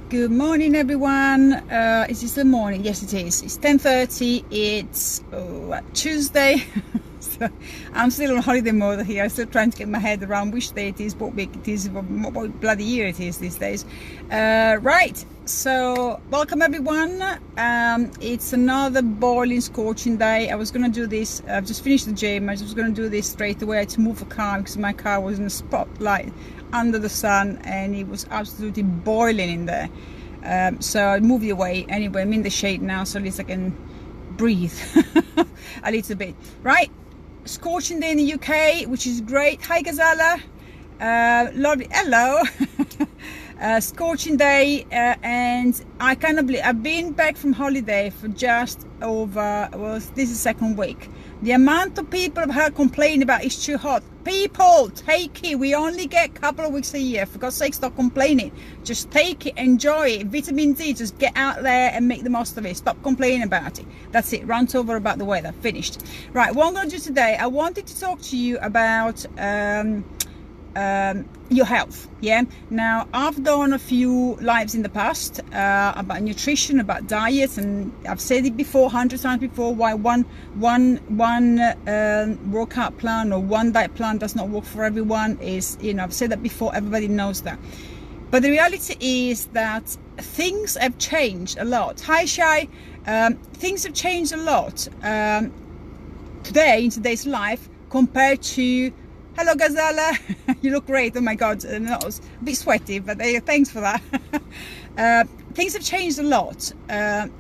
Good morning, everyone. Is this the morning? Yes, it is. It's 10:30. It's Tuesday. So I'm still on holiday mode here. I'm still trying to get my head around which day it is, what week it is, what bloody year it is these days. Right. So welcome, everyone. It's another boiling, scorching day. I was going to do this. I've just finished the gym. I was going to do this straight away to move the car because my car was in a spotlight under the sun and it was absolutely boiling in there. So I moved it away. Anyway, I'm in the shade now, so at least I can breathe a little bit. Right, scorching day in the UK, which is great. Hi, Gazala. Lovely. Hello. Scorching day, and I can't believe I've been back from holiday for just over, well, this is the second week. The amount of people have heard complain about it's too hot. People, take it. We only get a couple of weeks a year. For God's sake, stop complaining. Just take it, enjoy it. Vitamin D, just get out there and make the most of it. Stop complaining about it. That's it. Rant over about the weather. Finished. Right, what I'm going to do today, I wanted to talk to you about your health. Yeah, now I've done a few lives in the past about nutrition, about diet, and I've said it before 100 times before why one workout plan or one diet plan does not work for everyone. Is, you know, I've said that before, everybody knows that, but the reality is that things have changed a lot. Hi, Shai. Things have changed a lot today, in today's life, compared to, hello, Gazala. You look great. Oh my God, no, it's a bit sweaty, but thanks for that. Things have changed a lot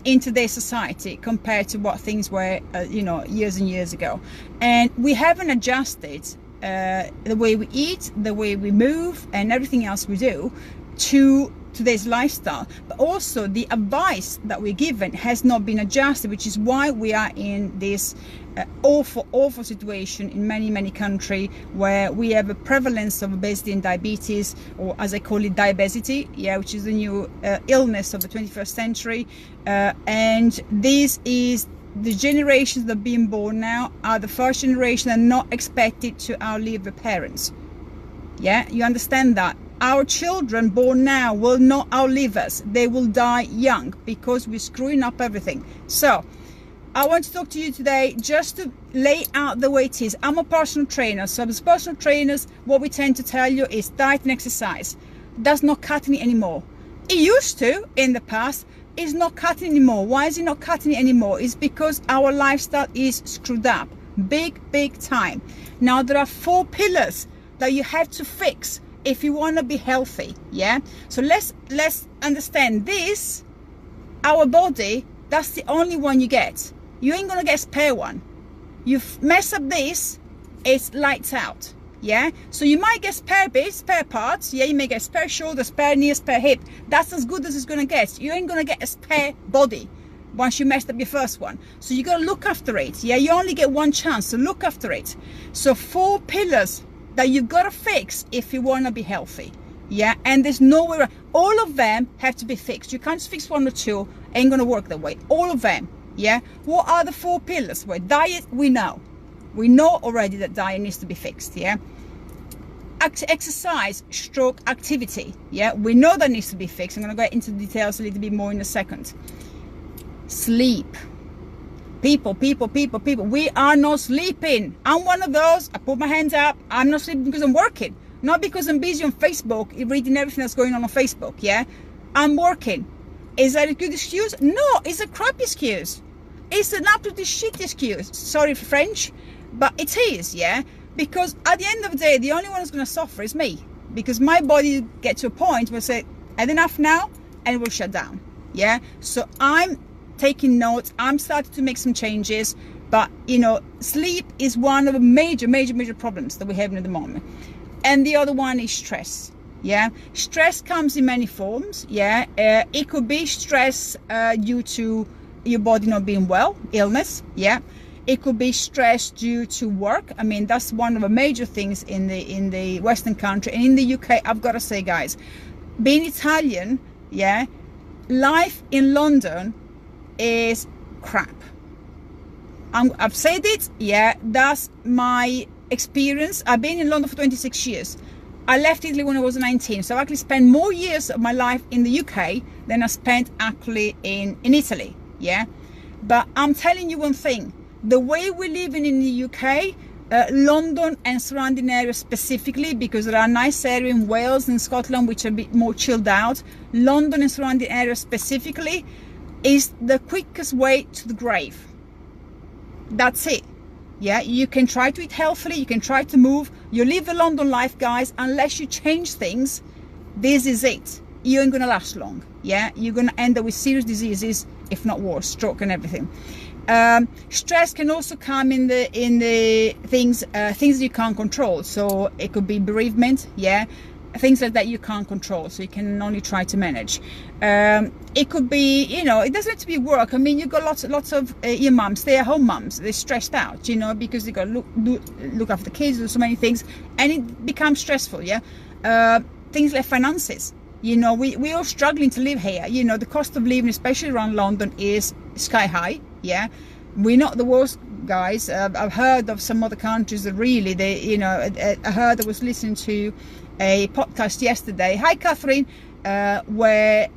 in today's society compared to what things were, you know, years and years ago. And we haven't adjusted the way we eat, the way we move, and everything else we do to today's lifestyle. But also the advice that we're given has not been adjusted, which is why we are in this awful situation in many countries where we have a prevalence of obesity and diabetes, or as I call it, diabesity, yeah, which is the new illness of the 21st century. And this is the generations that are being born now are the first generation that are not expected to outlive their parents. Yeah, you understand that? Our children born now will not outlive us. They will die young because we're screwing up everything. So I want to talk to you today just to lay out the way it is. I'm a personal trainer, so as personal trainers, what we tend to tell you is diet and exercise. That's not cutting it anymore. It used to in the past. It's not cutting anymore. Why is it not cutting it anymore? It's because our lifestyle is screwed up big time. Now there are 4 pillars that you have to fix if you want to be healthy. Yeah, so let's understand this. Our body, that's the only one you get. You ain't gonna get a spare one. You mess up this, it's lights out. Yeah, so you might get spare bits, spare parts. Yeah, you may get spare shoulder, spare knee, spare hip. That's as good as it's gonna get. You ain't gonna get a spare body once you messed up your first one. So you gotta look after it. Yeah, you only get one chance to look after it. So 4 pillars that you've got to fix if you want to be healthy. Yeah, and there's nowhere, all of them have to be fixed. You can't just fix 1 or 2, ain't gonna work that way. All of them. Yeah, what are the 4 pillars? Well, diet, we know already that diet needs to be fixed. Yeah, exercise stroke activity, yeah, we know that needs to be fixed. I'm gonna go into the details a little bit more in a second. Sleep. People, we are not sleeping. I'm one of those. I put my hands up. I'm not sleeping because I'm working, not because I'm busy on Facebook reading everything that's going on Facebook. Yeah, I'm working. Is that a good excuse? No, it's a crap excuse. It's an absolutely shit excuse. Sorry for French, but it is. Yeah, because at the end of the day, the only one who's going to suffer is me, because my body gets to a point where I say, had enough now, and it will shut down. Yeah, so I'm taking notes. I'm starting to make some changes, but you know, sleep is one of the major problems that we have at the moment. And the other one is stress. Yeah, stress comes in many forms. Yeah, it could be stress due to your body not being well, illness. Yeah, it could be stress due to work. I mean, that's one of the major things in the Western country. And in the UK, I've got to say, guys, being Italian, yeah, life in London is crap. I've said it. Yeah, that's my experience. I've been in London for 26 years. I left Italy when I was 19, so I actually spent more years of my life in the UK than I spent actually in Italy, yeah? But I'm telling you one thing, the way we're living in the UK, London and surrounding areas specifically, because there are nice areas in Wales and Scotland which are a bit more chilled out, London and surrounding areas specifically is the quickest way to the grave. That's it. Yeah, you can try to eat healthily, you can try to move, you live the London life, guys. Unless you change things, this is it. You ain't gonna last long. Yeah, you're gonna end up with serious diseases, if not worse, stroke and everything. Stress can also come in the things that you can't control. So it could be bereavement, yeah, things like that you can't control, so you can only try to manage. It could be, you know, it doesn't have to be work. I mean, you've got lots of your mums, stay-at-home mums, they're stressed out, you know, because they got to look after the kids, do so many things, and it becomes stressful. Yeah, things like finances. You know, we are struggling to live here. You know, the cost of living, especially around London, is sky high. Yeah, we're not the worst, guys. I've heard of some other countries that really, you know, I heard, I was listening to a podcast yesterday, hi Catherine, where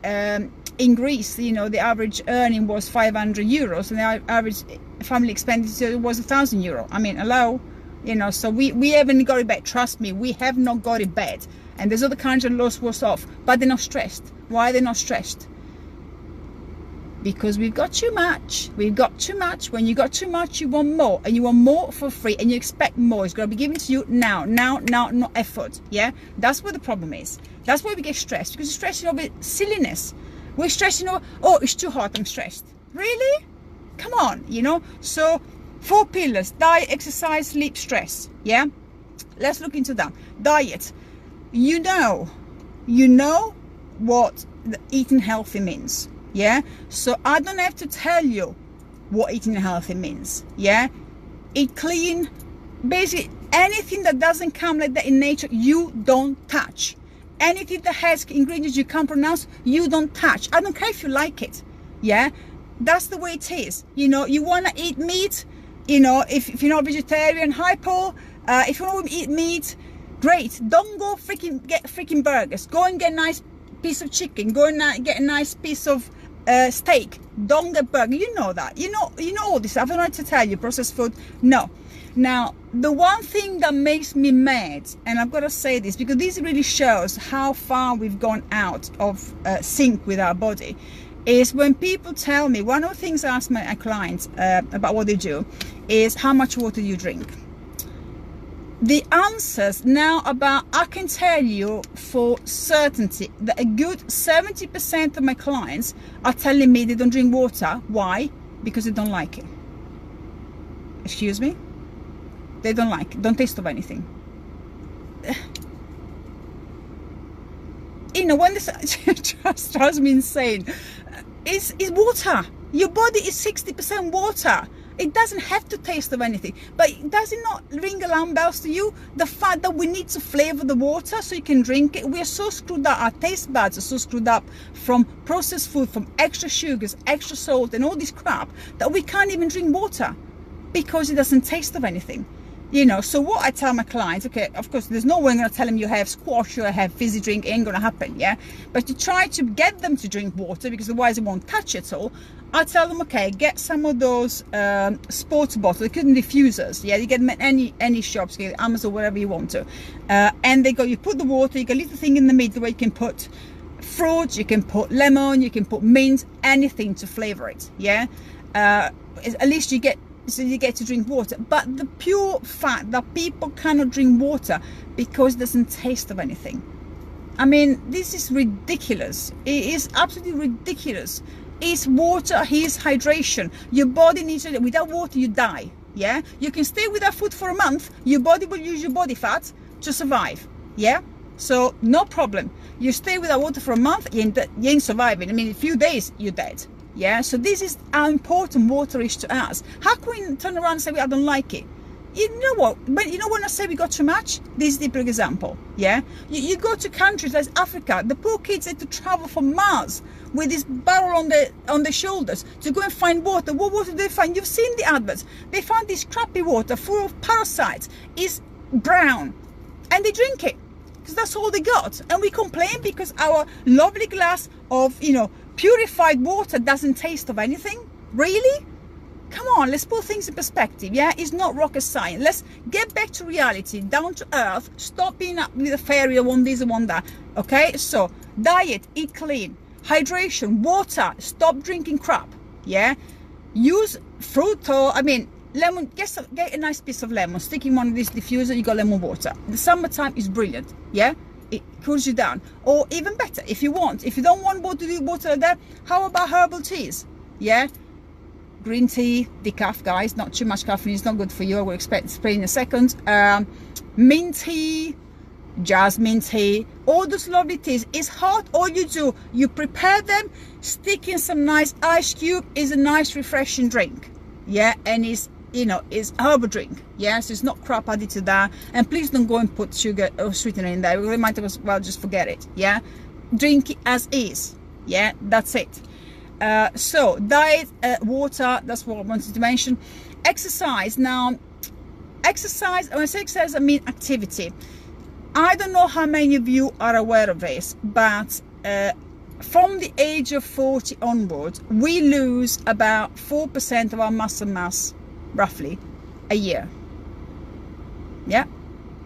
in Greece, you know, the average earning was 500 euros and the average family expenditure was 1,000 euro. I mean, hello, you know, so we haven't got it bad. Trust me, we have not got it bad. And there's other countries that lost worse off, but they're not stressed. Why are they not stressed? Because we've got too much. We've got too much. When you got too much, you want more, and you want more for free, and you expect more. It's got to be given to you now, not effort. Yeah, that's what the problem is. That's why we get stressed, because we're stressing over silliness. We're stressing over, oh, it's too hot, I'm stressed. Really? Come on, you know. So 4 pillars: diet, exercise, sleep, stress. Yeah, let's look into that. Diet. You know what eating healthy means. Yeah, so I don't have to tell you what eating healthy means. Yeah, eat clean, basically anything that doesn't come like that in nature, you don't touch. Anything that has ingredients you can't pronounce, you don't touch. I don't care if you like it. Yeah, that's the way it is. You know, you want to eat meat, you know, if you're not vegetarian, hi Paul, if you want to eat meat, great. Don't go get freaking burgers. Go and get a nice piece of chicken. Go and get a nice piece of steak. Don't get burger. You know that. You know all this. I don't have to tell you processed food. No. Now, the one thing that makes me mad, and I've got to say this because this really shows how far we've gone out of sync with our body, is when people tell me, one of the things I ask my clients about what they do is, how much water do you drink? The answers now about, I can tell you for certainty that a good 70% of my clients are telling me they don't drink water. Why? Because they don't like it. Excuse me? They don't like it, don't taste of anything. You know, when this just drives me insane, it's water. Your body is 60% water. It doesn't have to taste of anything, but does it not ring alarm bells to you? The fact that we need to flavor the water so you can drink it. We are so screwed up, our taste buds are so screwed up from processed food, from extra sugars, extra salt and all this crap, that we can't even drink water because it doesn't taste of anything. You know, so what I tell my clients, okay, of course, there's no way I'm going to tell them you have squash or have fizzy drink, it ain't going to happen, yeah? But to try to get them to drink water, because otherwise they won't touch it all, I tell them, okay, get some of those sports bottles, they couldn't diffusers, yeah? You get them at any shops, you get Amazon, wherever you want to. And they go, you put the water, you get a little thing in the middle where you can put fruit, you can put lemon, you can put mint, anything to flavor it, yeah? At least you get to drink water. But the pure fact that people cannot drink water because it doesn't taste of anything, I mean, this is ridiculous. It is absolutely ridiculous. It's water, it's hydration. Your body needs it. Without water you die. Yeah, you can stay without food for a month, your body will use your body fat to survive. Yeah, so no problem. You stay without water for a month, you ain't surviving. I mean, in a few days you're dead. Yeah, so this is how important water is to us. How can we turn around and say, well, I don't like it? You know what? But you know when I say we got too much? This is the big example. Yeah, you go to countries like Africa, the poor kids had to travel for miles with this barrel on their shoulders to go and find water. What water do they find? You've seen the adverts. They found this crappy water full of parasites. It's brown, and they drink it. because that's all they got. And we complain because our lovely glass of, you know, purified water doesn't taste of anything. Really? Come on, let's put things in perspective. Yeah, it's not rocket science. Let's get back to reality, down to earth. Stop being up with a fairy. I want this, I want that. Okay, so diet, eat clean, hydration, water, stop drinking crap. Yeah, use fruit, or I mean lemon. Get a nice piece of lemon, stick in one of these diffuser, you got lemon water. The summertime is brilliant. Yeah, it cools you down. Or even better, if you don't want water like that, how about herbal teas? Yeah, green tea, decaf, guys, not too much caffeine, it's not good for you. I will explain in a second. Mint tea, jasmine tea, all those lovely teas. It's hot. All you do, you prepare them, stick in some nice ice cube. Is a nice refreshing drink. Yeah, and it's, you know, it's herbal drink. Yes, so it's not crap added to that. And please don't go and put sugar or sweetener in there. We might as well just forget it. Yeah, drink it as is. Yeah, that's it. So diet, water, that's what I wanted to mention. Exercise. Now, exercise, when I say exercise, I mean activity. I don't know how many of you are aware of this, but from the age of 40 onwards, we lose about 4% of our muscle mass, roughly, a year. Yeah,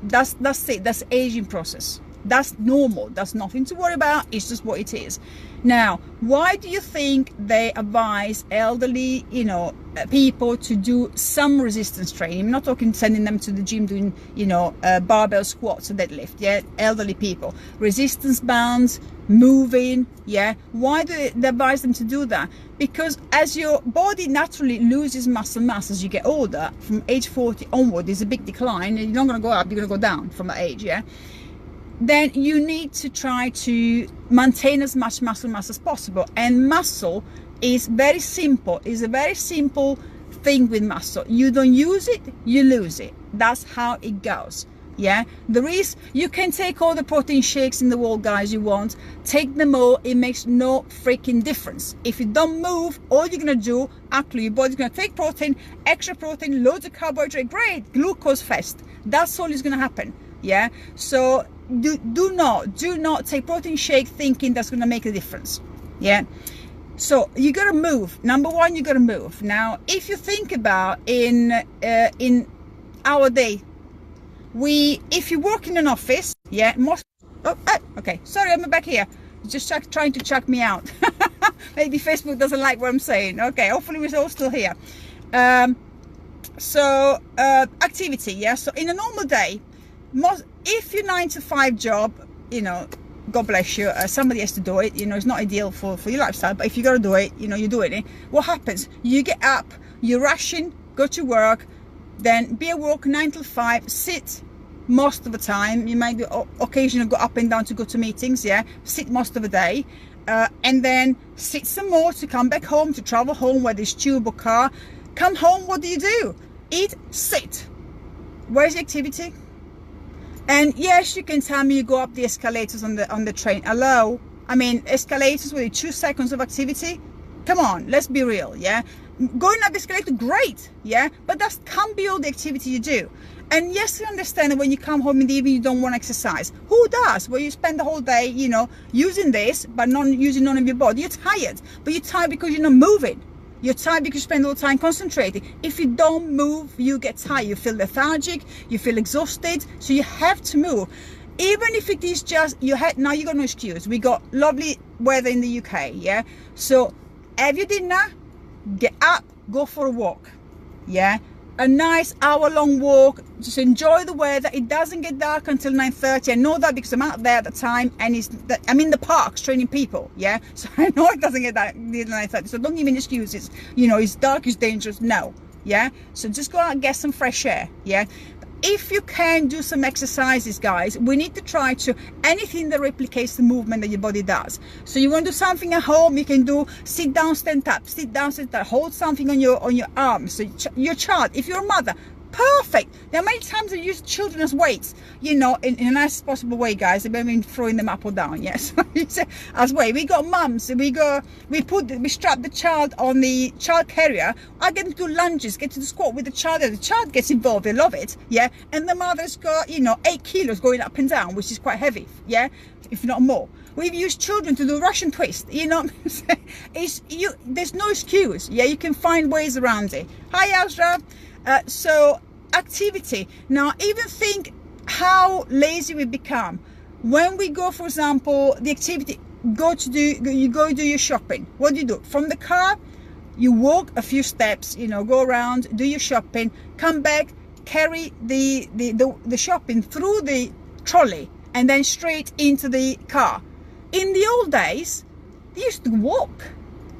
that's it. That's the aging process. That's normal. That's nothing to worry about. It's just what it is. Now, why do you think they advise elderly, you know, people to do some resistance training? I'm not talking sending them to the gym doing, you know, barbell squats or deadlift. Yeah, elderly people, resistance bands, moving. Yeah, why do they advise them to do that? Because as your body naturally loses muscle mass as you get older, from age 40 onward, there's a big decline, and you're not going to go up, you're going to go down from that age. Yeah. Then you need to try to maintain as much muscle mass as possible. And muscle is very simple. It's a very simple thing with muscle. You don't use it, you lose it. That's how it goes. Yeah, you can take all the protein shakes in the world, guys, you want. Take them all, it makes no freaking difference. If you don't move, all you're gonna do, actually your body's gonna take protein, extra protein, loads of carbohydrate, great, glucose fest. That's all is gonna happen. Yeah, so do not take protein shake thinking that's going to make a difference. Yeah, so you got to move. Number one, you got to move. Now, if you think about in our day, if you work in an office, yeah, okay, sorry, I'm back here. Just trying to chuck me out. Maybe Facebook doesn't like what I'm saying. Okay, hopefully we're all still here. Activity. Yeah, so in a normal day, if your 9-to-5 job, you know, God bless you, somebody has to do it, you know, it's not ideal for your lifestyle, but if you got to do it, you know, you're doing it. What happens? You get up, you rush in, go to work, then be at work 9 till 5, sit most of the time. You might occasionally go up and down to go to meetings. Yeah, sit most of the day, and then sit some more to come back home, to travel home, whether it's tube or car. Come home, what do? Eat, sit. Where's the activity? And yes, you can tell me you go up the escalators on the train. Hello? I mean, escalators with 2 seconds of activity? Come on, let's be real, yeah? Going up the escalator, great, yeah? But that can't be all the activity you do. And yes, I understand that when you come home in the evening, you don't want to exercise. Who does? Well, you spend the whole day, you know, using this, but not using none of your body. You're tired, but you're tired because you're not moving. You're tired because you spend all the time concentrating. If you don't move, you get tired. You feel lethargic, you feel exhausted, so you have to move. Even if it is just your head. Now you got no excuse. We got lovely weather in the UK, yeah? So have your dinner, get up, go for a walk, yeah? A nice hour-long walk, just enjoy the weather. It doesn't get dark until 9:30. I know that because I'm out there at the time, and I'm in the parks training people, yeah? So I know it doesn't get dark until 9:30, so don't give me excuses, you know, it's dark, it's dangerous. No, yeah? So just go out and get some fresh air, yeah? If you can do some exercises, guys, we need to try to anything that replicates the movement that your body does. So you want to do something at home, you can do sit down, stand up, sit down, stand up, hold something on your arm. So your child, if you're a mother, perfect. There are many times I use children as weights, you know, in a nice possible way, guys. I've been throwing them up or down, yes. As weight. We got mums, we strap the child on the child carrier. I get them to do lunges, get to the squat with the child. The child gets involved, they love it, yeah. And the mother's got, you know, 8 kilos going up and down, which is quite heavy, yeah, if not more. We've used children to do Russian twist, you know. There's no excuse, yeah. You can find ways around it. Hi, Azra. So activity. Now, even think how lazy we become when we go, for example, the activity. You go do your shopping. What do? From the car, you walk a few steps, you know, go around, do your shopping, come back, carry the shopping through the trolley, and then straight into the car. In the old days, they used to walk,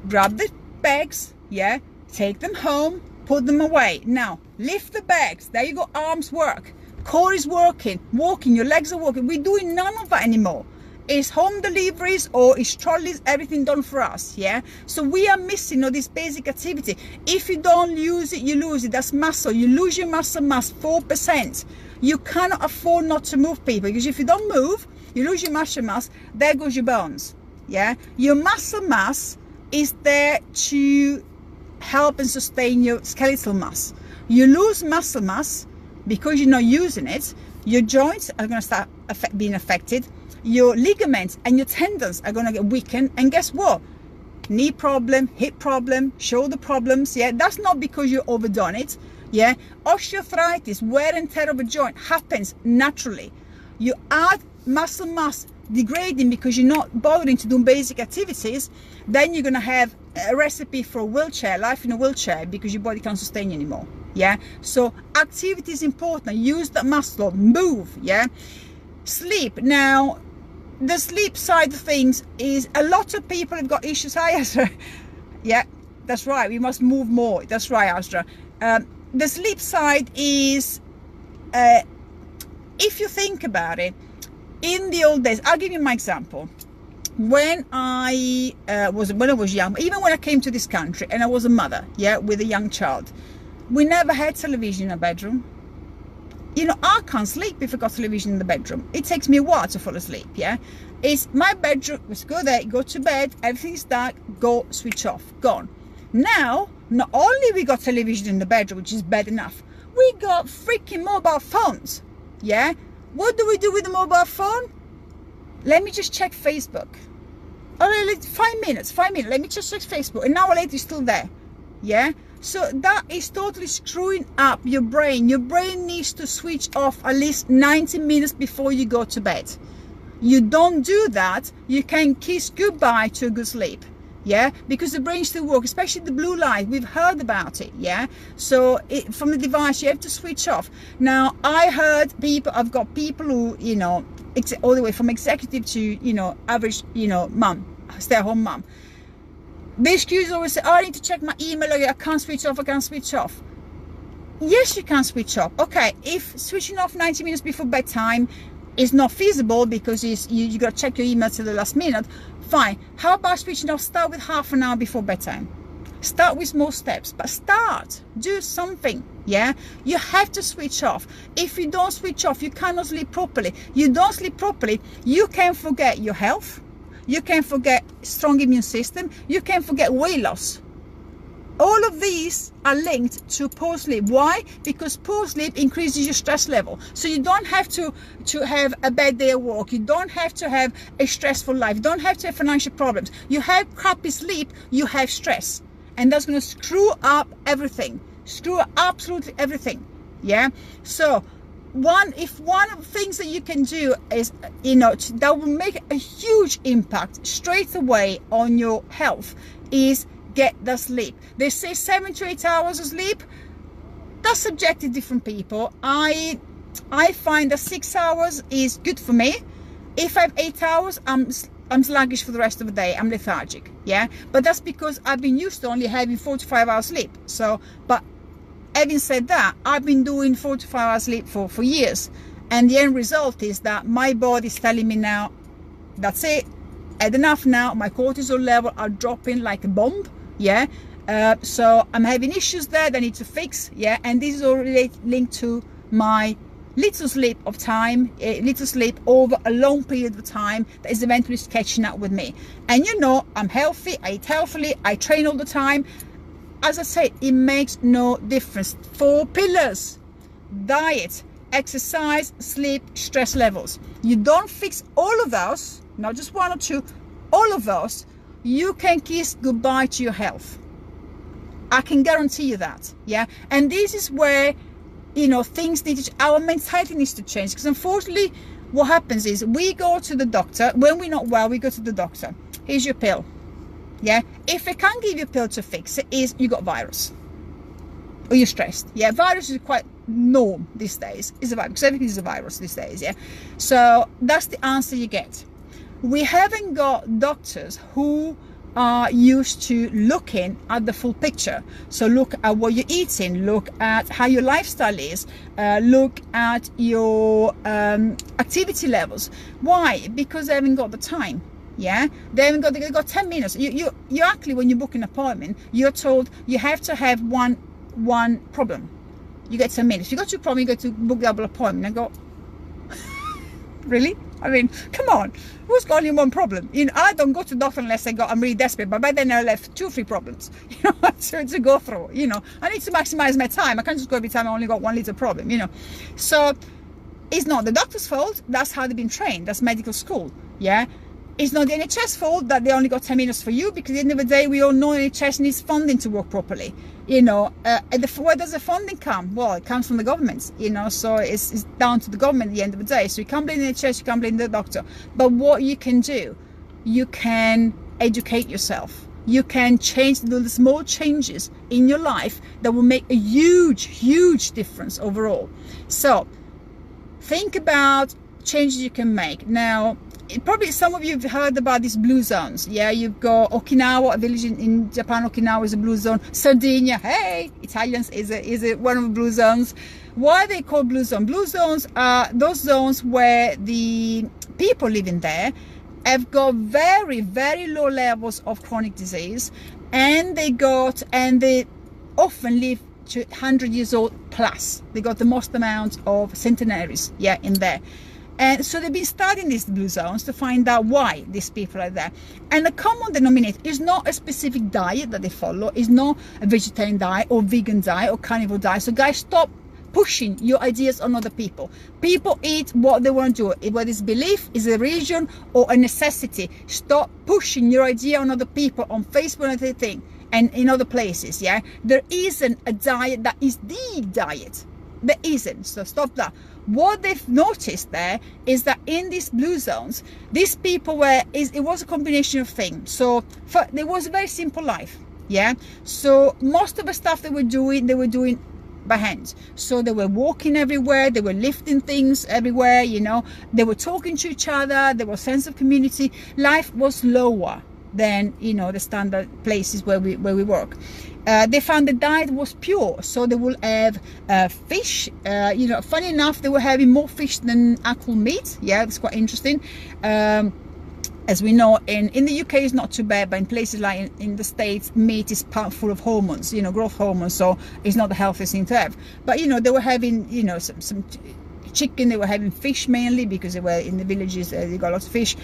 grab the bags, yeah, take them home, put them away. Now, lift the bags. There you go, arms work. Core is working, walking, your legs are working. We're doing none of that anymore. It's home deliveries or it's trolleys, everything done for us, yeah? So we are missing all this basic activity. If you don't use it, you lose it. That's muscle. You lose your muscle mass, 4%. You cannot afford not to move, people, because if you don't move, you lose your muscle mass, there goes your bones, yeah? Your muscle mass is there to help and sustain your skeletal mass. You lose muscle mass because you're not using it. Your joints are going to start being affected. Your ligaments and your tendons are going to get weakened. And guess what? Knee problem, hip problem, shoulder problems. Yeah, that's not because you overdone it. Yeah, osteoarthritis, wear and tear of a joint happens naturally. You add muscle mass degrading because you're not bothering to do basic activities, then you're going to have a recipe for a wheelchair, life in a wheelchair, because your body can't sustain you anymore. Yeah, so activity is important. Use that muscle, move. Yeah, sleep. Now, the sleep side of things is a lot of people have got issues. Hi, Astra. Yeah, that's right. We must move more. That's right, Astra. The sleep side is, if you think about it, in the old days, I'll give you my example. When I was young, even when I came to this country and I was a mother, yeah, with a young child, we never had television in a bedroom. You know, I can't sleep if I got television in the bedroom. It takes me a while to fall asleep, yeah? It's my bedroom, let's go there, go to bed, everything's dark, go, switch off, gone. Now, not only we got television in the bedroom, which is bad enough, we got freaking mobile phones, yeah? What do we do with the mobile phone? Let me just check Facebook. Oh, 5 minutes, let me just check Facebook. An hour later, it's still there, yeah? So that is totally screwing up your brain. Your brain needs to switch off at least 90 minutes before you go to bed. You don't do that, you can kiss goodbye to a good sleep. Yeah, because the brain still works, especially the blue light. We've heard about it. Yeah, so from the device you have to switch off. Now, I heard people, I've got people who, you know, all the way from executive to, you know, average, you know, mum, stay-at-home mum. The excuse always say, oh, I need to check my email, or I can't switch off, I can't switch off. Yes, you can switch off. Okay, if switching off 90 minutes before bedtime is not feasible because you got to check your email till the last minute, fine. How about switching off? Start with half an hour before bedtime. Start with small steps, but start. Do something, yeah? You have to switch off. If you don't switch off, you cannot sleep properly. You don't sleep properly, you can forget your health. You can forget strong immune system. You can forget weight loss. All of these are linked to poor sleep. Why? Because poor sleep increases your stress level. So you don't have to have a bad day at work. You don't have to have a stressful life. You don't have to have financial problems. You have crappy sleep, you have stress. And that's going to screw up everything. Screw up absolutely everything. Yeah? So, one of the things that you can do is, you know, that will make a huge impact straight away on your health is get the sleep. They say 7 to 8 hours of sleep. That's subjective, different people. I find that 6 hours is good for me. If I have 8 hours, I'm sluggish for the rest of the day. I'm lethargic, yeah? But that's because I've been used to only having 4 to 5 hours sleep. So, but having said that, I've been doing 4 to 5 hours sleep for years. And the end result is that my body is telling me now, that's it, I had enough now, my cortisol level are dropping like a bomb, yeah? So I'm having issues there that I need to fix, yeah, and this is all linked to my little sleep of time, little sleep over a long period of time that is eventually catching up with me. And you know, I'm healthy, I eat healthily, I train all the time. As I said, it makes no difference. 4 pillars: diet, exercise, sleep, stress levels. You don't fix all of those, not just 1 or 2, all of those, you can kiss goodbye to your health. I can guarantee you that, yeah. And this is where, you know, things need to, our mentality needs to change, because unfortunately what happens is we go to the doctor when we're not well. We go to the doctor, here's your pill, yeah. If they can't give you a pill to fix it, is you got virus or you're stressed, yeah. Virus is quite norm these days, is a virus, because everything is a virus these days, yeah. So that's the answer you get. We haven't got doctors who are used to looking at the full picture. So look at what you're eating, look at how your lifestyle is, look at your activity levels. Why? Because they haven't got the time, yeah. They've got 10 minutes. You actually, when you book an appointment, you're told you have to have one problem. You get 10 minutes. You got 2 problems, you go to book double appointment. I go, really? I mean, come on, who's got only 1 problem? You know, I don't go to the doctor unless I'm really desperate, but by then I left 2 or 3 problems, you know, to go through. You know, I need to maximize my time. I can't just go every time I only got 1 little problem, you know. So it's not the doctor's fault. That's how they've been trained. That's medical school, yeah. It's not the NHS fault that they only got 10 minutes for you, because at the end of the day, we all know NHS needs funding to work properly. You know, where does the funding come? Well, it comes from the government, you know, so it's down to the government at the end of the day. So you can't blame the NHS, you can't blame the doctor. But what you can do, you can educate yourself. You can change the small changes in your life that will make a huge difference overall. So think about changes you can make. Now, probably some of you have heard about these blue zones, yeah. You've got Okinawa, a village in Japan. Okinawa is a blue zone. Sardinia, hey, Italians, is one of the blue zones. Why are they called blue zones? Blue zones are those zones where the people living there have got very low levels of chronic disease, and they often live to 100 years old plus. They got the most amount of centenaries, yeah, in there. And so they've been studying these blue zones to find out why these people are there. And the common denominator is not a specific diet that they follow. It's not a vegetarian diet or vegan diet or carnivore diet. So guys, stop pushing your ideas on other people. People eat what they want to do, whether it's belief, is a religion, or a necessity. Stop pushing your idea on other people on Facebook and everything, and in other places, yeah. There isn't a diet that is the diet. There isn't. So stop that. What they've noticed there is that in these blue zones, these people it was a combination of things. So there was a very simple life, yeah. So most of the stuff they were doing by hand. So they were walking everywhere, they were lifting things everywhere, you know, they were talking to each other, there was a sense of community. Life was lower than, you know, the standard places where we work. They found the diet was pure, so they will have fish. You know, funny enough, they were having more fish than actual meat. Yeah, that's quite interesting. As we know, in the UK it's not too bad, but in places like in the States, meat is full of hormones, you know, growth hormones, so it's not the healthiest thing to have. But, you know, they were having, you know, some chicken, they were having fish mainly, because they were in the villages, they got lots of fish.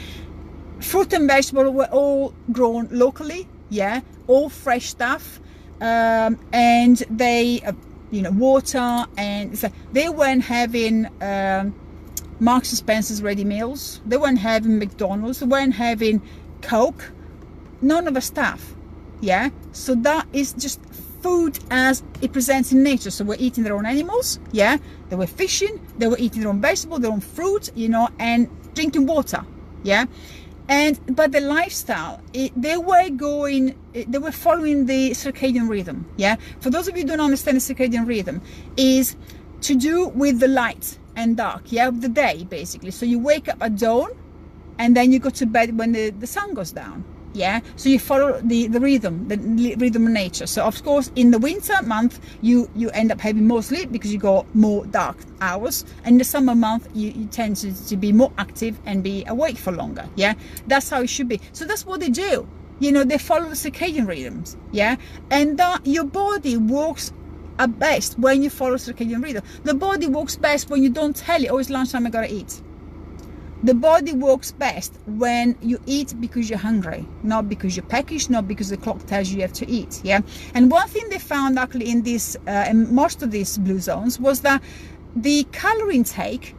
Fruit and vegetables were all grown locally, yeah, all fresh stuff. And they, you know, water, and so they weren't having Marks and Spencer's ready meals. They weren't having McDonald's. They weren't having Coke. None of the stuff, yeah. So that is just food as it presents in nature. So we're eating their own animals, yeah. They were fishing. They were eating their own vegetables, their own fruit, you know, and drinking water, yeah. But the lifestyle, they were following the circadian rhythm, yeah. For those of you who don't understand the circadian rhythm, is to do with the light and dark, yeah, of the day, basically. So you wake up at dawn, and then you go to bed when the sun goes down, yeah. So you follow the rhythm of nature. So of course, in the winter month, you end up having more sleep because you got more dark hours, and in the summer month you tend to be more active and be awake for longer, yeah. That's how it should be. So that's what they do, you know, they follow the circadian rhythms, yeah, and that your body works at best when you follow circadian rhythm. The body works best when you don't tell it, oh, it's lunchtime, I gotta eat. The body works best when you eat because you're hungry, not because you're peckish, not because the clock tells you have to eat, yeah. And one thing they found actually in this, in most of these blue zones, was that the calorie intake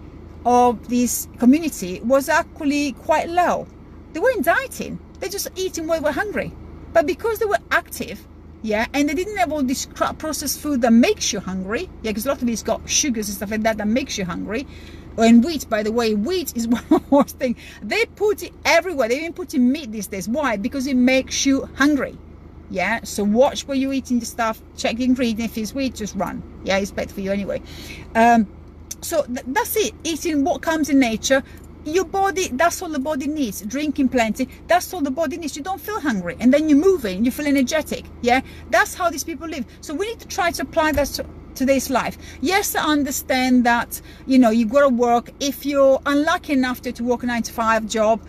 of this community was actually quite low. They weren't dieting, they're just eating when they were hungry. But because they were active, yeah, and they didn't have all this crap processed food that makes you hungry, yeah, because a lot of it's got sugars and stuff like that that makes you hungry. And wheat, by the way, wheat is one of the worst things. They put it everywhere. They even put in meat these days. Why? Because it makes you hungry. Yeah, so watch where you're eating the stuff, check the ingredient. If it's wheat, just run. Yeah, it's better for you anyway. So that's it. Eating what comes in nature. Your body, that's all the body needs. Drinking plenty, that's all the body needs. You don't feel hungry, and then you're moving, you feel energetic. Yeah, that's how these people live. So we need to try to apply that to today's life. Yes, I understand that, you know, you got to work. If you're unlucky enough to work a 9-to-5 job,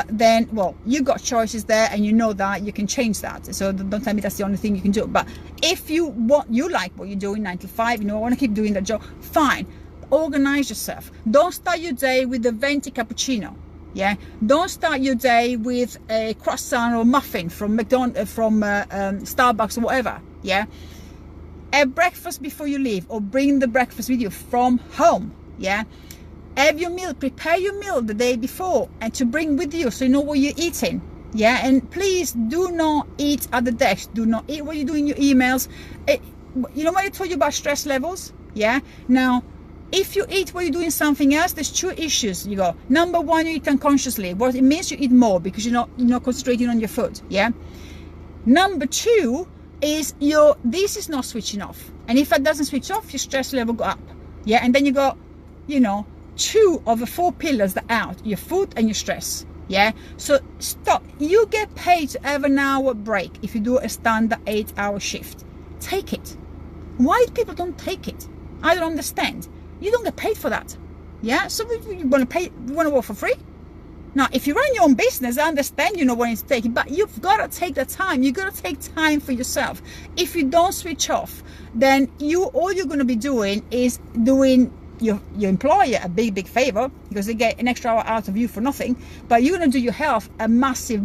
then, well, you got choices there, and you know that you can change that. So don't tell me that's the only thing you can do. But if you like what you're doing 9-to-5, you know, I want to keep doing that job, fine. Organize yourself. Don't start your day with a venti cappuccino. Yeah, don't start your day with a croissant or muffin from Starbucks or whatever. Yeah, have breakfast before you leave, or bring the breakfast with you from home. Yeah, have your meal, prepare your meal the day before and to bring with you, so you know what you're eating. Yeah, and please do not eat at the desk. Do not eat what you do in your emails. You know what I told you about stress levels? Yeah, now if you eat while you're doing something else, there's two issues. You go, number one, you eat unconsciously. What it means, you eat more because you're not concentrating on your food. Yeah. Number two is this is not switching off, and if it doesn't switch off, your stress level go up. Yeah, and then you got, you know, 2 of the 4 pillars that are out: your food and your stress. Yeah. So stop. You get paid to have an hour break if you do a standard 8-hour shift. Take it. Why people don't take it? I don't understand. You don't get paid for that. Yeah, so you want to work for free? Now, if you run your own business, I understand you know when it's taken, but you've got to take the time. You've got to take time for yourself. If you don't switch off, then all you're going to be doing is doing your employer a big favor, because they get an extra hour out of you for nothing, but you're going to do your health a massive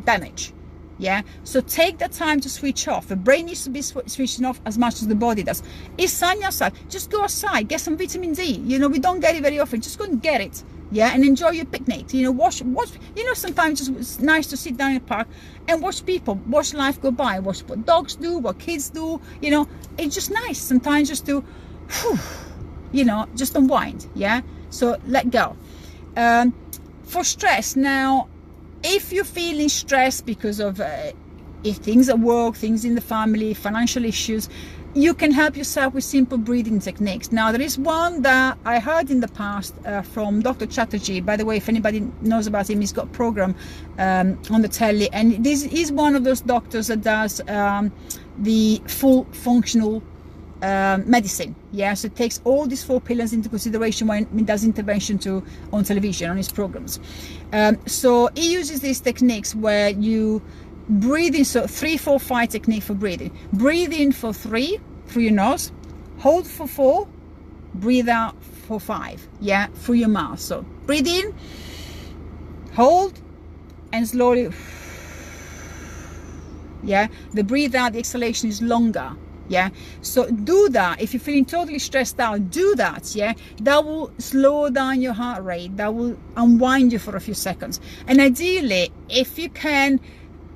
damage. Yeah, so take the time to switch off. The brain needs to be switching off as much as the body does. It's sunny outside, just go outside, get some vitamin D. You know, we don't get it very often. Just go and get it. Yeah, and enjoy your picnic. You know, watch. You know, sometimes it's nice to sit down in the park and watch life go by. Watch what dogs do, what kids do. You know, it's just nice sometimes just to, you know, just unwind. Yeah, so let go. For stress now. If you're feeling stressed because of things at work, things in the family, financial issues, you can help yourself with simple breathing techniques. Now, there is one that I heard in the past from Dr. Chatterjee. By the way, if anybody knows about him, he's got a program on the telly, and this is one of those doctors that does the full functional medicine. Yeah, so it takes all these 4 pillars into consideration when he does intervention on television, on his programs. So he uses these techniques where you breathe in, so 3-4-5 technique for breathing. Breathe in for 3 through your nose, hold for 4, breathe out for 5. Yeah, through your mouth. So breathe in, hold, and slowly. Yeah, the breathe out, the exhalation is longer. Yeah, so do that. If you're feeling totally stressed out, do that. Yeah, that will slow down your heart rate, that will unwind you for a few seconds. And ideally, if you can,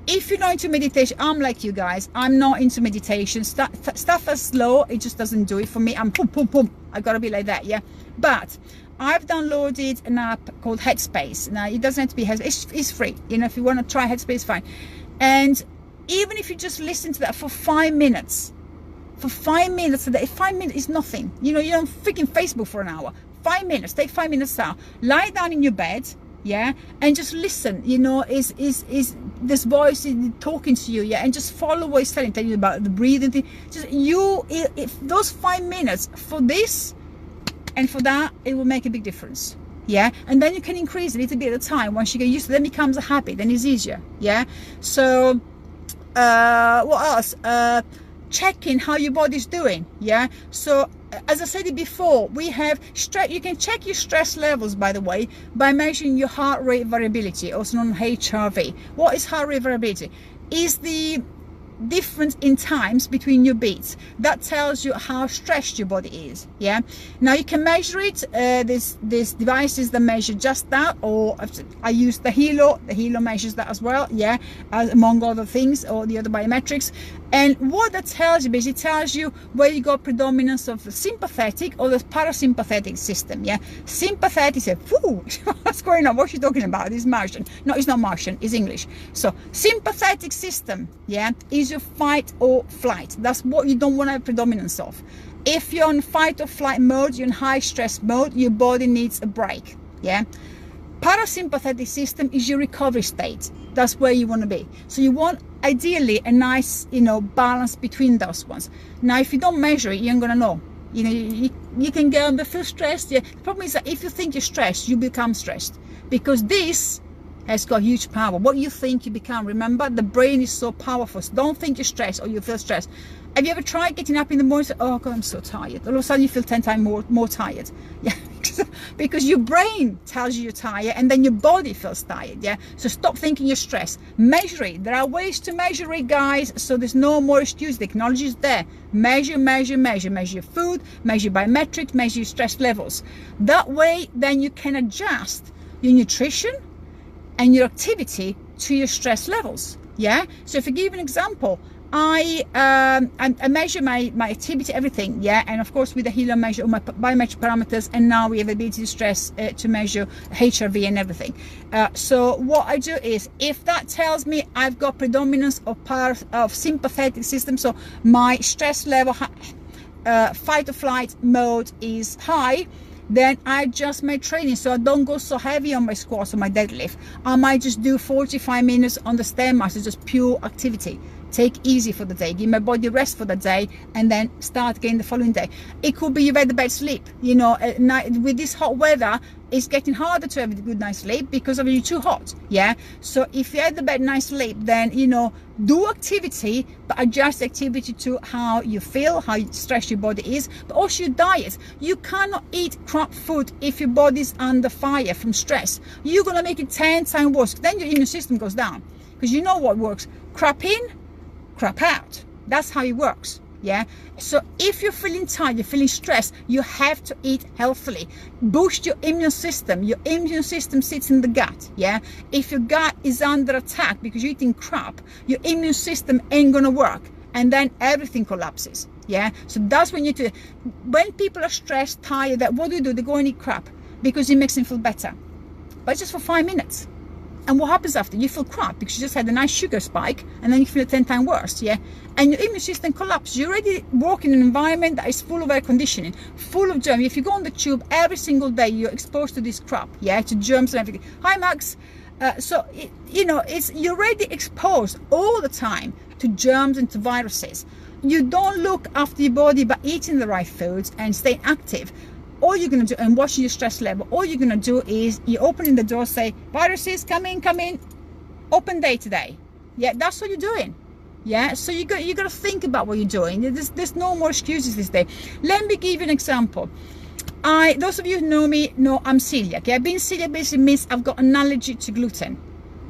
if you're not into meditation, I'm like you guys, I'm not into meditation. Stuff is slow, it just doesn't do it for me. I'm boom, I gotta be like that. Yeah, but I've downloaded an app called Headspace. Now, it doesn't have to be Headspace, it's free. You know, if you want to try Headspace, fine. And even if you just listen to that for 5 minutes, for 5 minutes a day, 5 minutes is nothing. You know, you're on freaking Facebook for an hour. 5 minutes, take 5 minutes out, lie down in your bed, yeah, and just listen. You know, is this voice talking to you, yeah, and just follow what he's telling you about the breathing thing. Just if those 5 minutes for this and for that, it will make a big difference. yeah, and then you can increase a little bit at a time. Once you get used to it, then it becomes a habit, then it's easier, yeah. So what else? Checking how your body's doing, yeah. So as I said it before, we have stress. You can check your stress levels, by the way, by measuring your heart rate variability, also known as HRV. What is heart rate variability? Is the difference in times between your beats. That tells you how stressed your body is, yeah. Now you can measure it. There's devices that measure just that, or I use the Hilo measures that as well, yeah, among other things, or the other biometrics. And what that tells you, basically tells you where you got predominance of the sympathetic or the parasympathetic system, yeah. Sympathetic says, whoo, what's going on, what's she talking about, it's Martian. No, it's not Martian, it's English. So sympathetic system, yeah, is your fight or flight. That's what you don't want to have predominance of. If you're on fight or flight mode, you're in high stress mode, your body needs a break, yeah. Parasympathetic system is your recovery state. That's where you want to be. So you want ideally a nice, balance between those ones. Now if you don't measure it, you ain't gonna know. You can get on the feel stressed, yeah. The problem is that if you think you're stressed, you become stressed, because this has got huge power. What you think, you become. Remember, the brain is so powerful. So don't think you're stressed or you feel stressed. Have you ever tried getting up in the morning and say, oh God, I'm so tired? All of a sudden you feel 10 times more tired. Yeah, because your brain tells you you're tired and then your body feels tired, yeah? So stop thinking you're stressed. Measure it. There are ways to measure it, guys, so there's no more excuse. The technology is there. Measure, measure, measure. Measure your food, measure biometrics, measure your stress levels. That way, then you can adjust your nutrition and your activity to your stress levels, yeah? So if I give an example, I measure my activity, everything, yeah, and of course with the Hilo measure all my biometric parameters, and now we have ability to stress to measure HRV and everything. So what I do is, if that tells me I've got predominance of sympathetic system, so my stress level, fight or flight mode is high, then I adjust my training, so I don't go so heavy on my squats or my deadlift. I might just do 45 minutes on the Stairmaster, just pure activity. Take easy for the day, give my body rest for the day, and then start again the following day. It could be you've had a bad sleep, at night. With this hot weather, it's getting harder to have a good night's sleep because of you too hot, yeah. So if you had a bad night's sleep, then do activity, but adjust activity to how you feel, how stressed your body is, but also your diet. You cannot eat crap food if your body's under fire from stress. You're gonna make it 10 times worse. Then your immune system goes down, because you know what works: crap in, crap out. That's how it works, yeah. So if you're feeling tired, you're feeling stressed, you have to eat healthily. Boost your immune system. Your immune system sits in the gut, yeah. If your gut is under attack because you're eating crap, your immune system ain't gonna work, and then everything collapses, yeah. So that's when when people are stressed, tired, what do? They go and eat crap because it makes them feel better, but just for 5 minutes. And what happens after? You feel crap because you just had a nice sugar spike, and then you feel 10 times worse, yeah? And your immune system collapses. You already work in an environment that is full of air conditioning, full of germs. If you go on the tube every single day, you're exposed to this crap, yeah? To germs and everything. Hi, Max. You're already exposed all the time to germs and to viruses. You don't look after your body by eating the right foods and staying active. All you're going to do, and watching your stress level, all you're going to do is you're opening the door, say, viruses, come in, open day today. Yeah, that's what you're doing. Yeah, so you got to think about what you're doing. There's no more excuses this day. Let me give you an example. Those of you who know me know I'm celiac. Yeah, being celiac basically means I've got an allergy to gluten.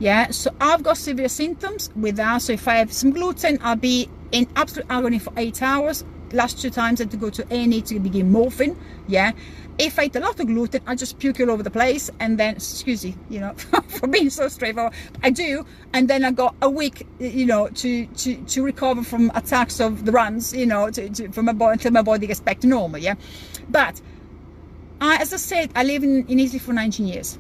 Yeah, so I've got severe symptoms with that. So if I have some gluten, I'll be in absolute agony for 8 hours. Last 2 times I had to go to A&E to begin morphine, yeah. If I eat a lot of gluten, I just puke all over the place, and then, excuse me, for being so straightforward, I do, and then I got a week, to recover from attacks of the runs, from my body until my body gets back to normal, yeah. But as I said, I live in Italy for 19 years.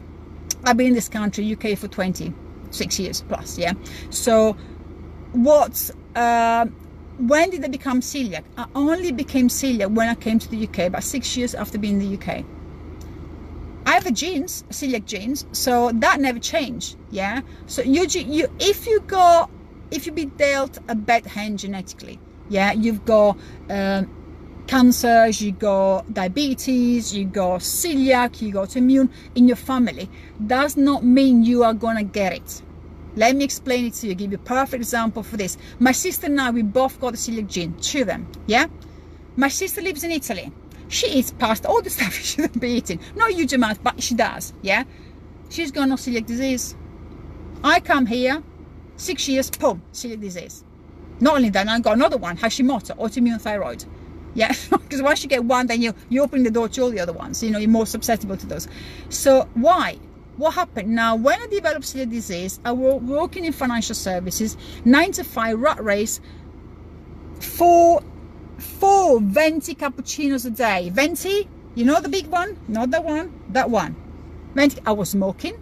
I've been in this country, UK, for 26 years plus, yeah. So when did I become celiac? I only became celiac when I came to the UK, about 6 years after being in the UK. I have celiac genes, so that never changed, yeah. So if you've been dealt a bad hand genetically, yeah, you've got cancers, you got diabetes, you got celiac, you got autoimmune in your family, does not mean you are gonna get it. Let me explain it to you, give you a perfect example for this. My sister and I, we both got the celiac gene, two of them, yeah? My sister lives in Italy. She eats pasta, all the stuff she shouldn't be eating. Not a huge amount, but she does, yeah? She's got no celiac disease. I come here, 6 years, boom, celiac disease. Not only that, I got another one, Hashimoto, autoimmune thyroid. Yeah, because once you get one, then you open the door to all the other ones. You know, you're more susceptible to those. So why? What happened? Now, when I developed celiac disease, I was working in financial services, 9 to 5 rat race, four venti cappuccinos a day. Venti, you know the big one? Not that one, that one. Venti. I was smoking.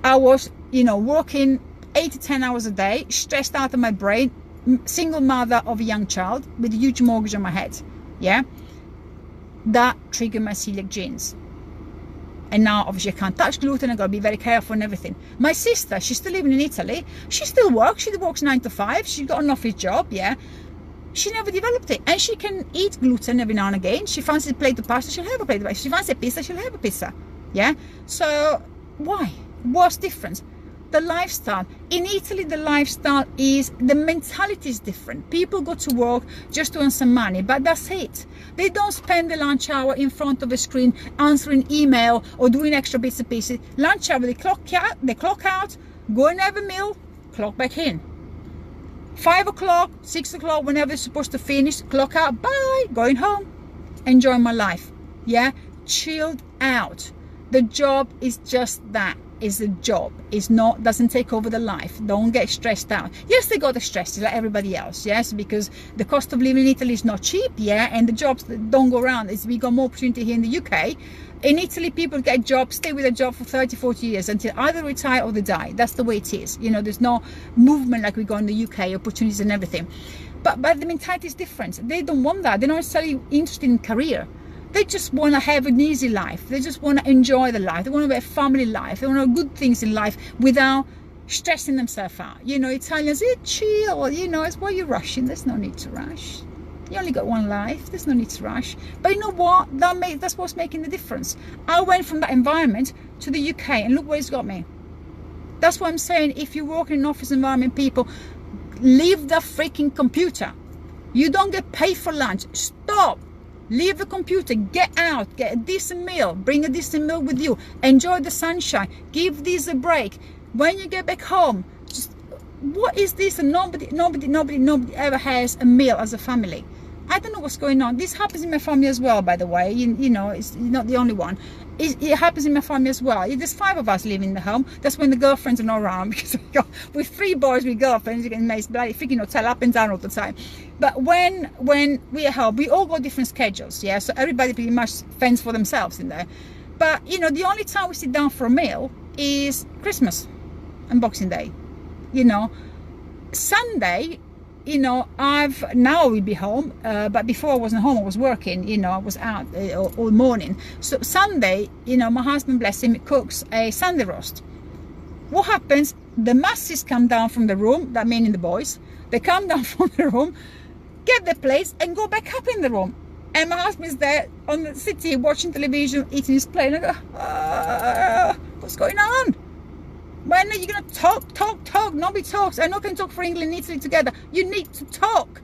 I was, you know, working 8 to 10 hours a day, stressed out of my brain, single mother of a young child with a huge mortgage on my head. Yeah, that triggered my celiac genes. And now obviously I can't touch gluten, I've got to be very careful and everything. My sister, she's still living in Italy, she still works, she works 9 to 5, she's got an office job, yeah. She never developed it, and she can eat gluten every now and again. She fancies a plate of pasta, she'll have a plate of pasta. She fancies a pizza, she'll have a pizza, yeah. So why? What's different? The lifestyle. In Italy, the lifestyle is, the mentality is different. People go to work just to earn some money, but that's it. They don't spend the lunch hour in front of a screen answering email or doing extra bits and pieces. Lunch hour, they clock out, go and have a meal, clock back in. 5 o'clock, 6 o'clock, whenever they're supposed to finish, clock out, bye, going home, enjoying my life. Yeah, chilled out. The job is just that. Is a job. It's not, doesn't take over the life. Don't get stressed out. Yes, they got the stress like everybody else, yes, because the cost of living in Italy is not cheap, yeah, and the jobs that don't go around. Is we got more opportunity here in the UK. In Italy, people get jobs, stay with a job for 30, 40 years until either retire or they die. That's the way it is. You know, there's no movement like we got in the UK, opportunities and everything. But the mentality is different. They don't want that. They're not necessarily interested in career. They just want to have an easy life. They just want to enjoy the life. They want to have a family life. They want to have good things in life without stressing themselves out. You know, Italians, chill. You know, it's why you're rushing. There's no need to rush. You only got one life. There's no need to rush. But you know what? That's what's making the difference. I went from that environment to the UK, and look where it's got me. That's what I'm saying. If you work in an office environment, people, leave the freaking computer. You don't get paid for lunch. Stop. Leave the computer, get out, get a decent meal, bring a decent meal with you, enjoy the sunshine, give this a break. When you get back home, just, what is this? And nobody ever has a meal as a family. I don't know what's going on. This happens in my family as well, by the way. You know, it's not the only one. It happens in my family as well. There's 5 of us living in the home. That's when the girlfriends are not around, because with 3 boys with girlfriends, you can make bloody freaking hotel up and down all the time. But when we're at home, we all got different schedules, yeah. So everybody pretty much fends for themselves in there. But you know, the only time we sit down for a meal is Christmas and Boxing Day. You know, Sunday. You know, now we'll be home, but before I wasn't home, I was working, you know, I was out all morning. So Sunday, you know, my husband, bless him, cooks a Sunday roast. What happens? The masses come down from the room, that meaning the boys, they come down from the room, get their plates and go back up in the room. And my husband's there on the city watching television, eating his plate, and I go, what's going on? When are you going to talk? Nobody talks. I'm not going to talk for England and Italy together. You need to talk.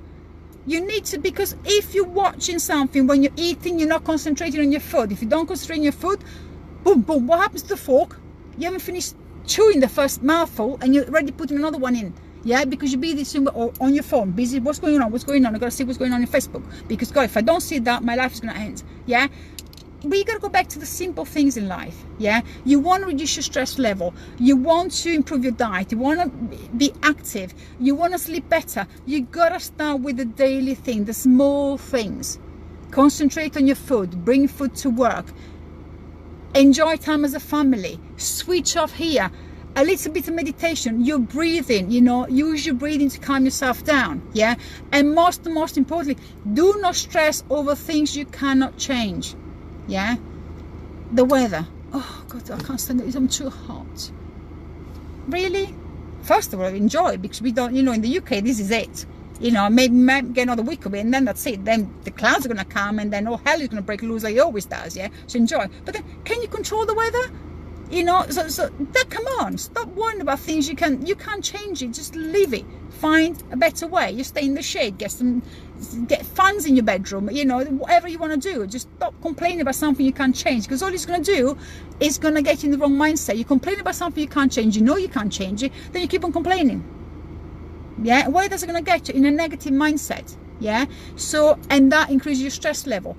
You need to, because if you're watching something, when you're eating, you're not concentrating on your food. If you don't concentrate on your food, boom, boom, what happens to the fork? You haven't finished chewing the first mouthful and you're already putting another one in. Yeah, because you're busy on your phone, busy, what's going on? I've got to see what's going on Facebook. Because, God, if I don't see that, my life is going to end. Yeah. But you got to go back to the simple things in life, yeah? You want to reduce your stress level. You want to improve your diet. You want to be active. You want to sleep better. You got to start with the daily thing, the small things. Concentrate on your food. Bring food to work. Enjoy time as a family. Switch off here. A little bit of meditation. You're breathing, you know, use your breathing to calm yourself down, yeah? And most importantly, do not stress over things you cannot change. Yeah, the weather. Oh God, I can't stand it. I'm too hot. Really? First of all, enjoy, because we don't, you know, in the UK, this is it. You know, maybe get another week of it, and then that's it. Then the clouds are going to come, and then all hell is going to break loose like it always does, yeah? So enjoy. But then, can you control the weather? You know, so that, come on, stop worrying about things you can't change it. Just leave it. Find a better way. You stay in the shade, get fans in your bedroom, you know, whatever you want to do. Just stop complaining about something you can't change, because all it's going to do is going to get you in the wrong mindset. You complain about something you can't change, you know you can't change it, then you keep on complaining. Yeah, where is it going to get you? In a negative mindset. Yeah, so, and that increases your stress level.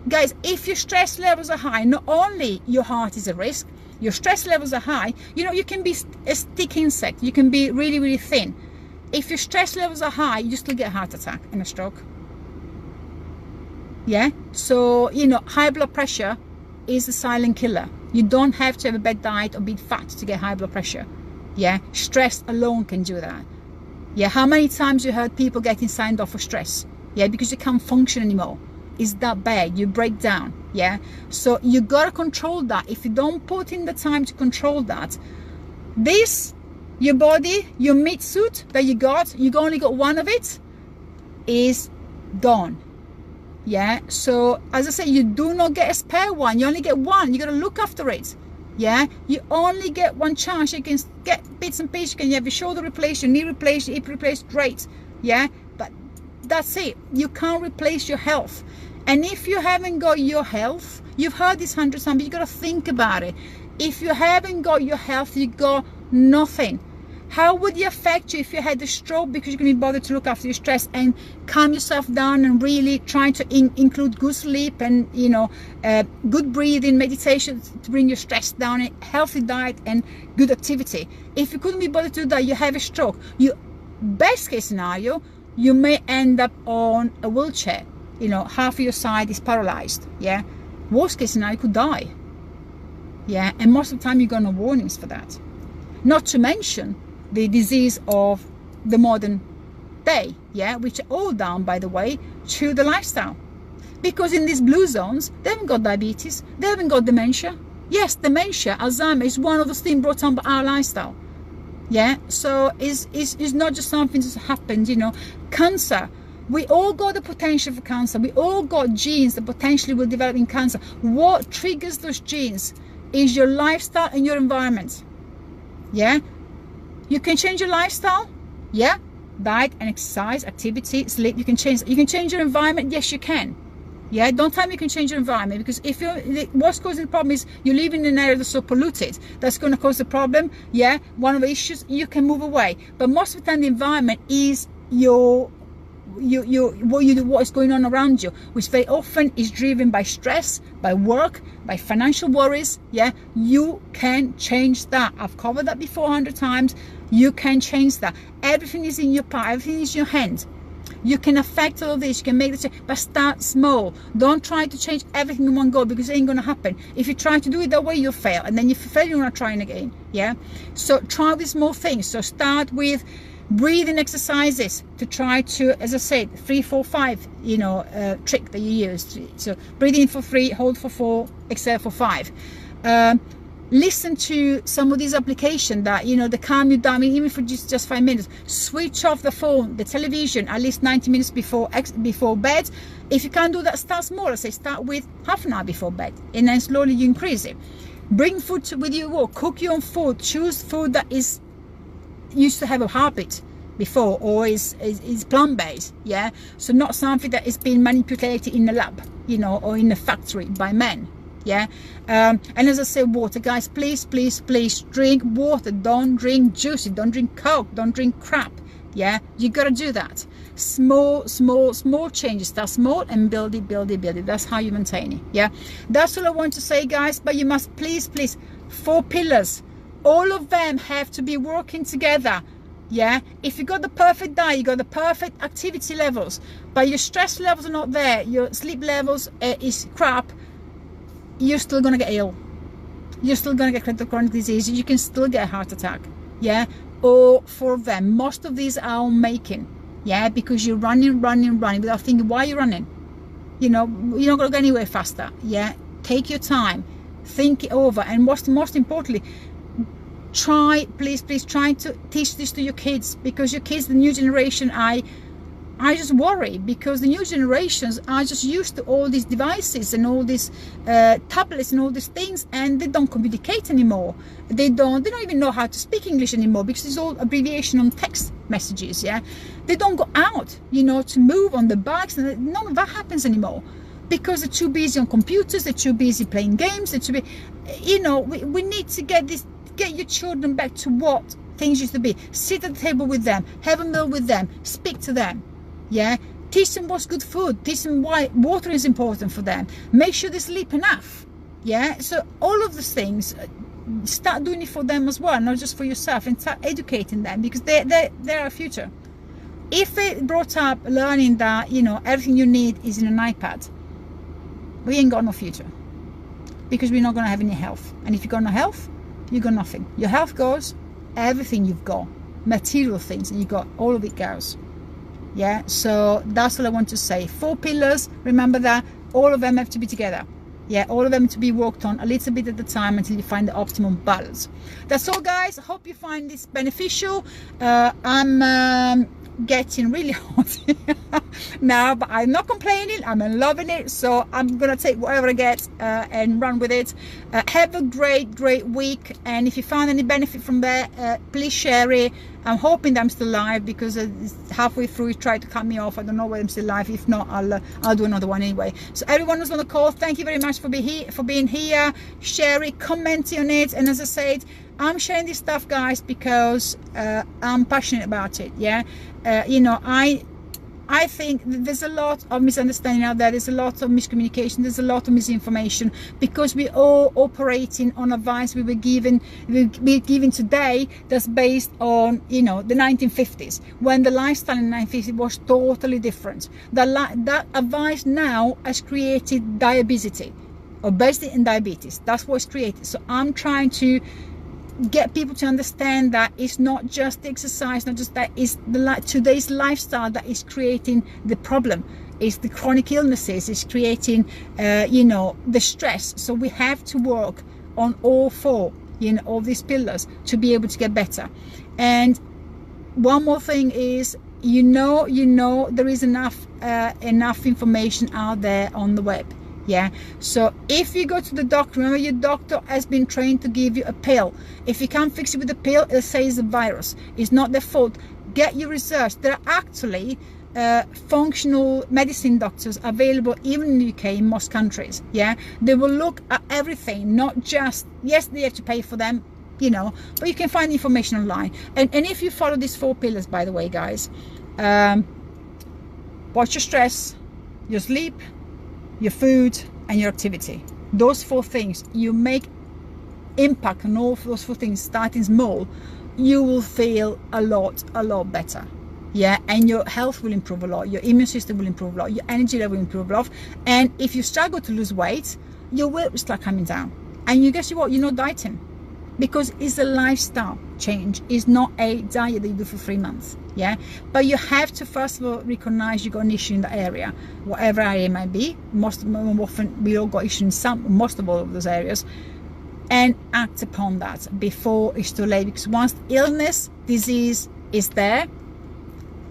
Guys, if your stress levels are high, not only your heart is at risk, your stress levels are high, you know, you can be a stick insect, you can be really, really thin. If your stress levels are high, you still get a heart attack and a stroke. Yeah, so, you know, high blood pressure is a silent killer. You don't have to have a bad diet or be fat to get high blood pressure. Yeah, stress alone can do that. Yeah, how many times you heard people getting signed off for stress? Yeah, because you can't function anymore. It's that bad, you break down. Yeah, so you gotta control that. If you don't put in the time to control that, your body, your meat suit that you only got one of it, is gone. Yeah, so as I say, you do not get a spare one, you only get one. You gotta look after it. Yeah, you only get one chance. You can get bits and pieces. You have your shoulder replaced, your knee replaced, your hip replaced, great. Yeah, but that's it. You can't replace your health. And if you haven't got your health, you've heard this 100 times, but you got to think about it. If you haven't got your health, you got nothing. How would it affect you if you had a stroke because you couldn't bother to look after your stress and calm yourself down and really try to include good sleep and, you know, good breathing, meditation to bring your stress down, a healthy diet and good activity? If you couldn't be bothered to do that, you have a stroke. Best case scenario, you may end up on a wheelchair. You know, half of your side is paralyzed. Yeah, worst case scenario, you could die. Yeah, and most of the time you got no warnings for that. Not to mention the disease of the modern day, yeah, which are all down, by the way, to the lifestyle. Because in these blue zones, they haven't got diabetes, they haven't got dementia. Yes, dementia, Alzheimer is one of those things brought on by our lifestyle. Yeah, so it's not just something that's happened, you know. Cancer, we all got the potential for cancer. We all got genes that potentially will develop in cancer. What triggers those genes is your lifestyle and your environment. Yeah, you can change your lifestyle. Yeah, diet and exercise, activity, sleep. You can change your environment. Yes, you can. Yeah, don't tell me you can change your environment, because if what's causing the problem is you live in an area that's so polluted, that's going to cause the problem. Yeah, one of the issues, you can move away, but most of the time the environment is what is going on around you, which very often is driven by stress, by work, by financial worries. Yeah, you can change that. I've covered that before 100 times. You can change that. Everything is in your power, everything is in your hand. You can affect all of this, you can make the change, but start small. Don't try to change everything in one go, because it ain't going to happen. If you try to do it that way, you'll fail, and then if you fail, you're not trying again. Yeah, so try with small things. So start with breathing exercises to try to, as I said, 3, 4, 5, you know, trick that you use. So breathe in for 3, hold for 4, exhale for 5. Listen to some of these applications that, you know, they calm you down, even for just 5 minutes. Switch off the phone, the television, at least 90 minutes before bed. If you can't do that, start small. I say start with half an hour before bed, and then slowly you increase it. Bring food with you, or cook your own food. Choose food that is used to have a habit before, or is plant-based. Yeah, so not something that is being manipulated in the lab, you know, or in a factory by men. Yeah, and as I said, water, guys, please drink water. Don't drink juice, don't drink Coke, don't drink crap. Yeah, you gotta do that. Small changes. Start small and build it. That's how you maintain it. Yeah, that's all I want to say, guys. But you must please 4 pillars, all of them have to be working together. Yeah, if you got the perfect diet, you got the perfect activity levels, but your stress levels are not there, your sleep levels is crap, you're still gonna get ill. You're still gonna get chronic disease. You can still get a heart attack. Yeah, all 4 of them. Most of these are on making. Yeah, because you're running without thinking why you're running. You know, you're not gonna go anywhere faster. Yeah, take your time, think it over, and most importantly, please try to teach this to your kids, because your kids, the new generation, I just worry because the new generations are just used to all these devices and all these tablets and all these things, and they don't communicate anymore. They don't even know how to speak English anymore because it's all abbreviation on text messages. Yeah, they don't go out, you know, to move on the bikes, and none of that happens anymore because they're too busy on computers. They're too busy playing games. They're too you know, we need to get your children back to what things used to be. Sit at the table with them, have a meal with them, speak to them. Yeah, teach them what's good food, teach them why water is important for them, make sure they sleep enough. Yeah, so all of these things, start doing it for them as well, not just for yourself, and start educating them because they're our future. If they brought up learning that, you know, everything you need is in an iPad, we ain't got no future because we're not going to have any health. And if you got no health, you got nothing. Your health goes, everything you've got, material things, and you got, all of it goes. Yeah, so that's all I want to say. 4 pillars, remember that all of them have to be together. Yeah, all of them to be worked on a little bit at a time until you find the optimum balance. That's all, guys. I hope you find this beneficial. I'm getting really hot now, but I'm not complaining. I'm loving it, so I'm gonna take whatever I get and run with it. Have a great week, and if you found any benefit from there, please share it. I'm hoping that I'm still live because halfway through it tried to cut me off. I don't know whether I'm still live. If not, I'll do another one anyway. So everyone who's on the call, thank you very much for being here, share it, commenting on it. And as I said, I'm sharing this stuff, guys, because I'm passionate about it. Yeah, you know, I think there's a lot of misunderstanding out there. There's a lot of miscommunication. There's a lot of misinformation because we're all operating on advice we're given today that's based on, you know, the 1950s, when the lifestyle in the 1950s was totally different. That advice now has created diabetes, obesity and diabetes. That's what's created. So I'm trying to get people to understand that it's not just the exercise, not just that, it's today's lifestyle that is creating the problem. It's the chronic illnesses, it's creating you know, the stress. So we have to work on all 4, you know, all these pillars to be able to get better. And one more thing is, you know there is enough information out there on the web. Yeah, so if you go to the doctor, remember your doctor has been trained to give you a pill. If you can't fix it with a pill, it'll say it's a virus. It's not their fault. Get your research. There are actually functional medicine doctors available even in the UK, in most countries. Yeah, they will look at everything, not just, yes, they have to pay for them, you know, but you can find information online. And if you follow these 4 pillars, by the way, guys, watch your stress, your sleep, your food, and your activity. Those 4 things, you make impact on all those 4 things, starting small, you will feel a lot better. Yeah, and your health will improve a lot, your immune system will improve a lot, your energy level will improve a lot. And if you struggle to lose weight, your weight will start coming down. And you guess what, you're not dieting, because it's a lifestyle change. It's not a diet that you do for 3 months. Yeah, but you have to first of all recognize you got an issue in the area, whatever area it might be. Most often we all got issues in most of all of those areas, and act upon that before it's too late. Because once illness, disease is there,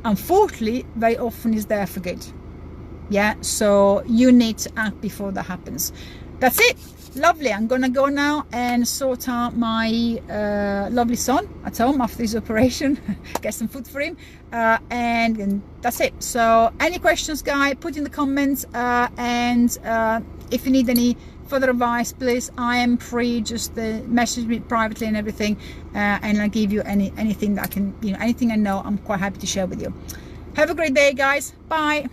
unfortunately very often is there for good. Yeah, so you need to act before that happens. That's it. Lovely. I'm gonna go now and sort out my lovely son at home after his operation, get some food for him, and that's it. So any questions, guys, put in the comments, and if you need any further advice, please, I am free. Just message me privately and everything, and I'll give you anything that I can, you know, anything I know, I'm quite happy to share with you. Have a great day, guys. Bye.